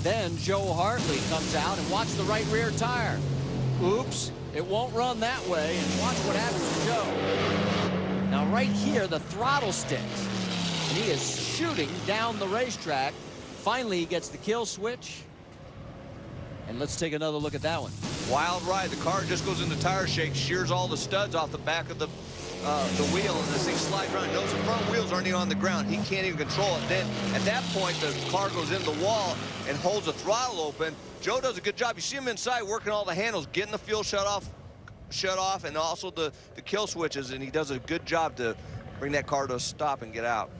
Then Joe Hartley comes out, and watch the right rear tire. Oops, it won't run that way, and watch what happens to Joe. Now right here, the throttle sticks, and he is shooting down the racetrack. Finally, he gets the kill switch, and let's take another look at that one. Wild ride. The car just goes into tire shake, shears all the studs off the back of the wheel, and this thing slides around. Knows the front wheels aren't even on the ground. He can't even control it. Then at that point, the car goes into the wall and holds the throttle open. Joe does a good job. You see him inside working all the handles, getting the fuel shut off, and also the kill switches, and he does a good job to bring that car to a stop and get out.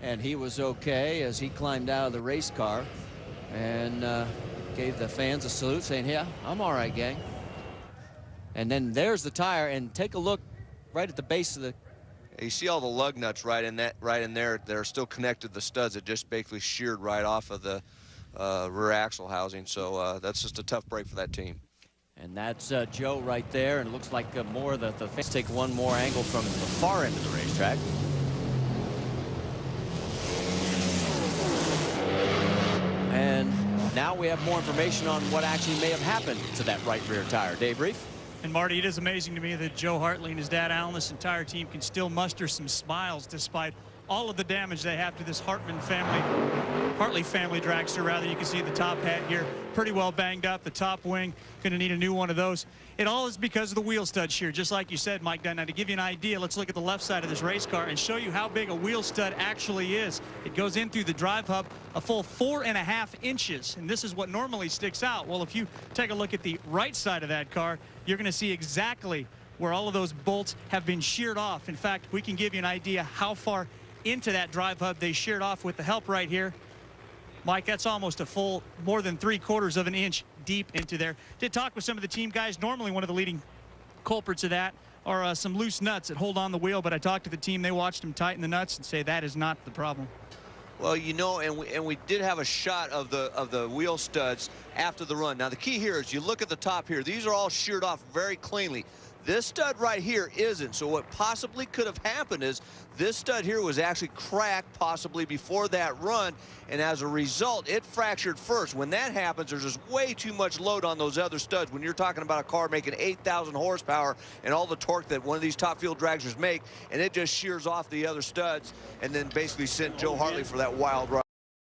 And he was okay as he climbed out of the race car and gave the fans a salute, saying, yeah, I'm all right, gang. And then there's the tire, and take a look right at the base of the... You see all the lug nuts right in there. They're still connected to the studs. It just basically sheared right off of the rear axle housing. So that's just a tough break for that team. And that's Joe right there. And it looks like more of the fans take one more angle from the far end of the racetrack. And now we have more information on what actually may have happened to that right rear tire. Dave Reef? And Marty, it is amazing to me that Joe Hartley and his dad Alan, this entire team, can still muster some smiles despite all of the damage they have to this Hartley family dragster, rather. You can see the top hat here pretty well banged up. The top wing, going to need a new one of those. It all is because of the wheel studs here, just like you said, Mike Dunn. Now, to give you an idea, let's look at the left side of this race car and show you how big a wheel stud actually is. It goes in through the drive hub a full 4.5 inches, and this is what normally sticks out. Well, if you take a look at the right side of that car, you're going to see exactly where all of those bolts have been sheared off. In fact, we can give you an idea how far into that drive hub they sheared off with the help right here. Mike, that's almost a full, more than 3/4 of an inch deep into there. Did talk with some of the team guys. Normally one of the leading culprits of that are some loose nuts that hold on the wheel, but I talked to the team. They watched them tighten the nuts and say that is not the problem. Well, you know, and we did have a shot of the wheel studs after the run. Now, the key here is you look at the top here. These are all sheared off very cleanly. This stud right here isn't. So what possibly could have happened is this stud here was actually cracked possibly before that run, and as a result, it fractured first. When that happens, there's just way too much load on those other studs. When you're talking about a car making 8,000 horsepower and all the torque that one of these top field dragsters make, and it just shears off the other studs and then basically sent Joe Hartley for that wild ride.